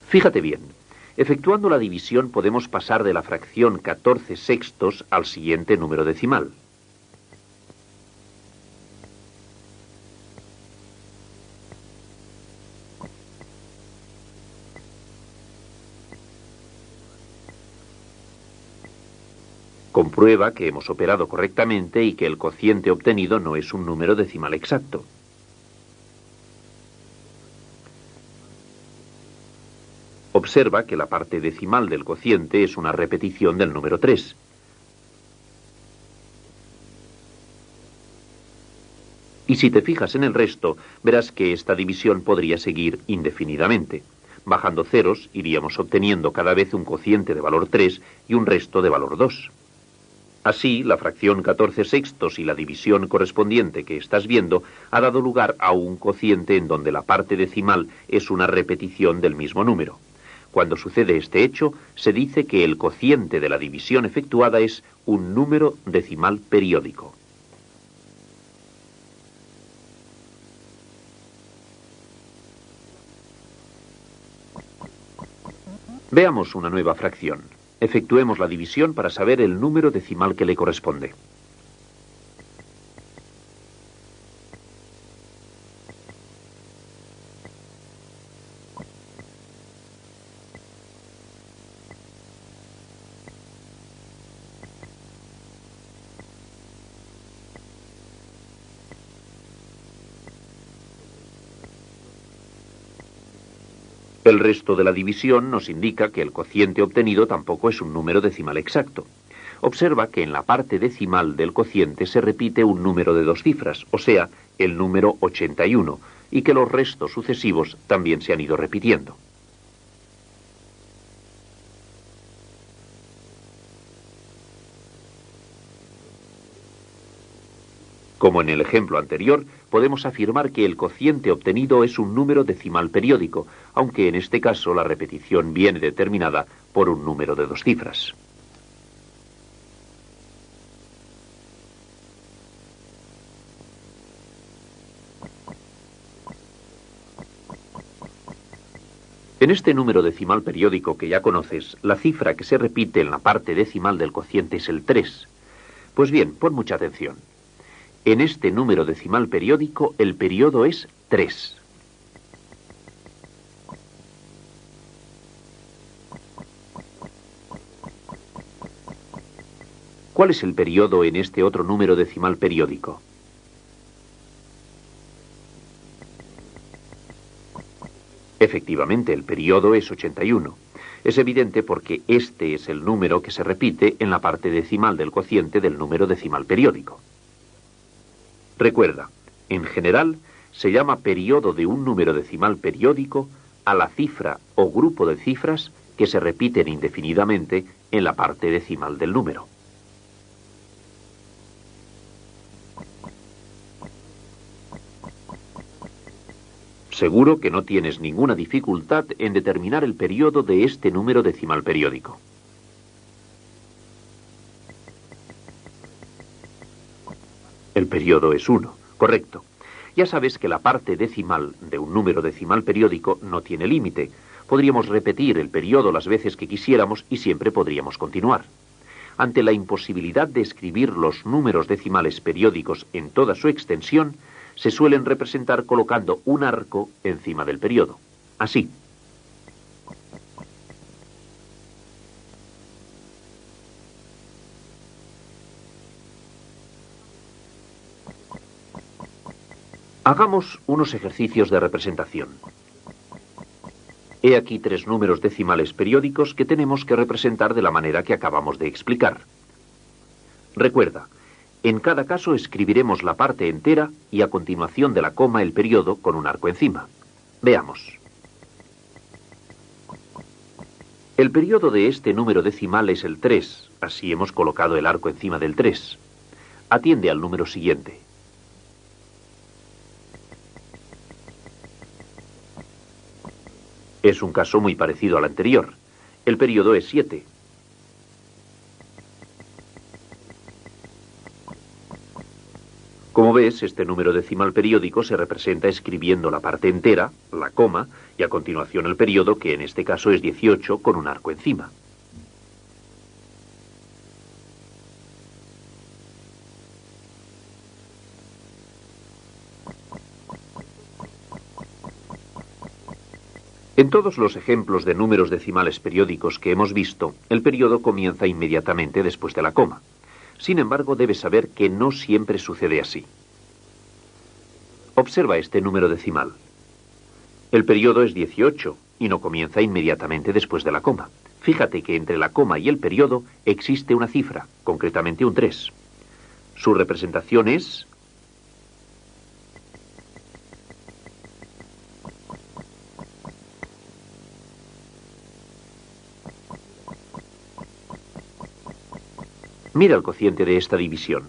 Fíjate bien, efectuando la división podemos pasar de la fracción 14 sextos al siguiente número decimal. Comprueba que hemos operado correctamente y que el cociente obtenido no es un número decimal exacto. Observa que la parte decimal del cociente es una repetición del número 3. Y si te fijas en el resto, verás que esta división podría seguir indefinidamente. Bajando ceros, iríamos obteniendo cada vez un cociente de valor 3 y un resto de valor 2. Así, la fracción 14 sextos y la división correspondiente que estás viendo ha dado lugar a un cociente en donde la parte decimal es una repetición del mismo número. Cuando sucede este hecho, se dice que el cociente de la división efectuada es un número decimal periódico. Veamos una nueva fracción. Efectuemos la división para saber el número decimal que le corresponde. El resto de la división nos indica que el cociente obtenido tampoco es un número decimal exacto. Observa que en la parte decimal del cociente se repite un número de 2 cifras, o sea, el número 81, y que los restos sucesivos también se han ido repitiendo. Como en el ejemplo anterior, podemos afirmar que el cociente obtenido es un número decimal periódico, aunque en este caso la repetición viene determinada por un número de 2 cifras. En este número decimal periódico que ya conoces, la cifra que se repite en la parte decimal del cociente es el 3. Pues bien, pon mucha atención. En este número decimal periódico, el periodo es 3. ¿Cuál es el periodo en este otro número decimal periódico? Efectivamente, el periodo es 81. Es evidente porque este es el número que se repite en la parte decimal del cociente del número decimal periódico. Recuerda, en general, se llama periodo de un número decimal periódico a la cifra o grupo de cifras que se repiten indefinidamente en la parte decimal del número. Seguro que no tienes ninguna dificultad en determinar el periodo de este número decimal periódico. El periodo es 1, correcto. Ya sabes que la parte decimal de un número decimal periódico no tiene límite. Podríamos repetir el periodo las veces que quisiéramos y siempre podríamos continuar. Ante la imposibilidad de escribir los números decimales periódicos en toda su extensión, se suelen representar colocando un arco encima del periodo. Así. Hagamos unos ejercicios de representación. He aquí 3 números decimales periódicos que tenemos que representar de la manera que acabamos de explicar. Recuerda, en cada caso escribiremos la parte entera y a continuación de la coma el periodo con un arco encima. Veamos. El periodo de este número decimal es el 3, así hemos colocado el arco encima del 3. Atiende al número siguiente. Es un caso muy parecido al anterior. El periodo es 7. Como Como ves, este número decimal periódico se representa escribiendo la parte entera, la coma, y a continuación el periodo, que en este caso es 18, con un arco encima. En todos los ejemplos de números decimales periódicos que hemos visto, el periodo comienza inmediatamente después de la coma. Sin embargo, debes saber que no siempre sucede así. Observa este número decimal. El periodo es 18 y no comienza inmediatamente después de la coma. Fíjate que entre la coma y el periodo existe una cifra, concretamente un 3. Su representación es... Mira el cociente de esta división.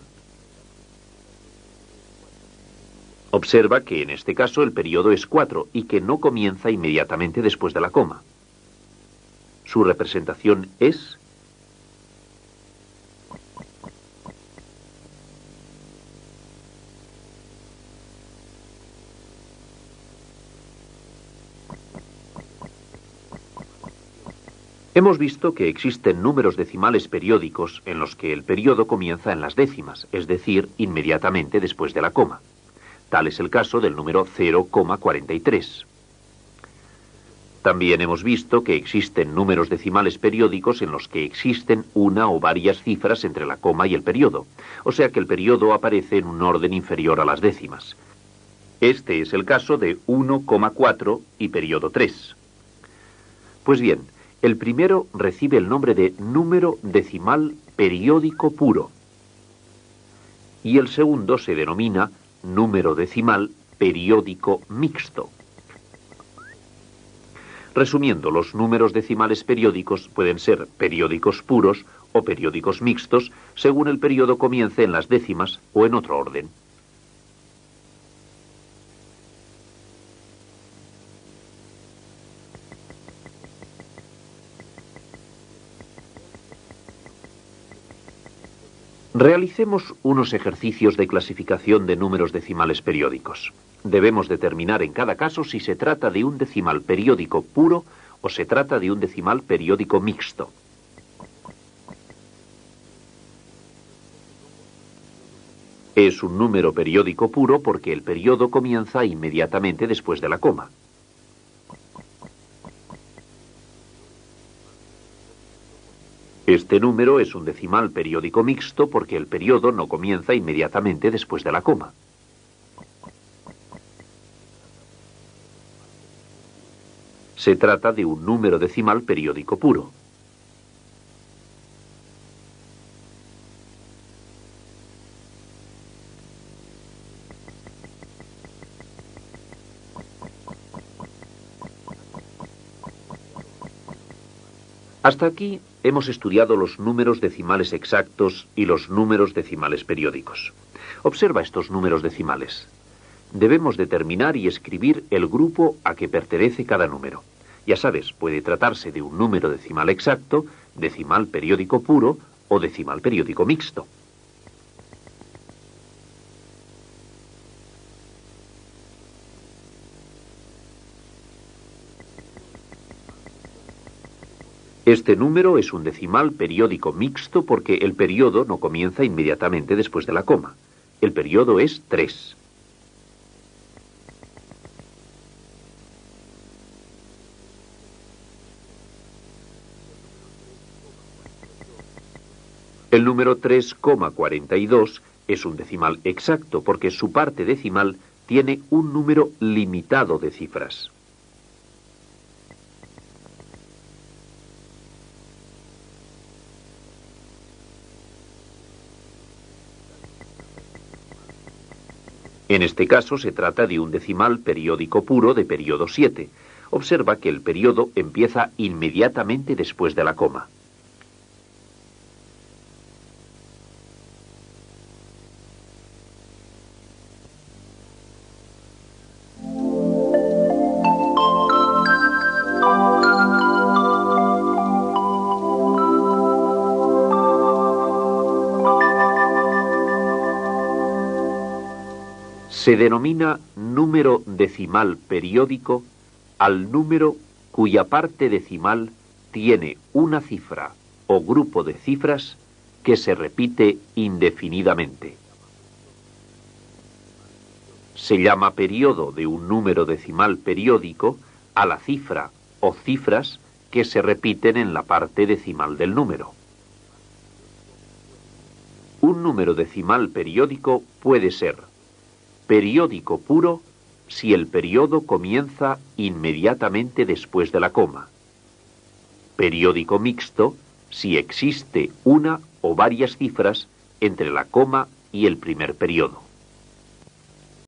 Observa que en este caso el periodo es 4 y que no comienza inmediatamente después de la coma. Su representación es... Hemos visto que existen números decimales periódicos en los que el periodo comienza en las décimas, es decir, inmediatamente después de la coma. Tal es el caso del número 0,43. También hemos visto que existen números decimales periódicos en los que existen una o varias cifras entre la coma y el periodo, o sea que el periodo aparece en un orden inferior a las décimas. Este es el caso de 1,4 y periodo 3. Pues bien, el primero recibe el nombre de número decimal periódico puro y el segundo se denomina número decimal periódico mixto. Resumiendo, los números decimales periódicos pueden ser periódicos puros o periódicos mixtos según el periodo comience en las décimas o en otro orden. Realicemos unos ejercicios de clasificación de números decimales periódicos. Debemos determinar en cada caso si se trata de un decimal periódico puro o se trata de un decimal periódico mixto. Es un número periódico puro porque el periodo comienza inmediatamente después de la coma. Este número es un decimal periódico mixto porque el periodo no comienza inmediatamente después de la coma. Se trata de un número decimal periódico puro. Hasta aquí hemos estudiado los números decimales exactos y los números decimales periódicos. Observa estos números decimales. Debemos determinar y escribir el grupo a que pertenece cada número. Ya sabes, puede tratarse de un número decimal exacto, decimal periódico puro o decimal periódico mixto. Este número es un decimal periódico mixto porque el periodo no comienza inmediatamente después de la coma. El periodo es 3. El número 3,42 es un decimal exacto porque su parte decimal tiene un número limitado de cifras. En este caso se trata de un decimal periódico puro de periodo 7. Observa que el periodo empieza inmediatamente después de la coma. Se denomina número decimal periódico al número cuya parte decimal tiene una cifra o grupo de cifras que se repite indefinidamente. Se llama periodo de un número decimal periódico a la cifra o cifras que se repiten en la parte decimal del número. Un número decimal periódico puede ser periódico puro si el periodo comienza inmediatamente después de la coma. Periódico mixto si existe una o varias cifras entre la coma y el primer periodo.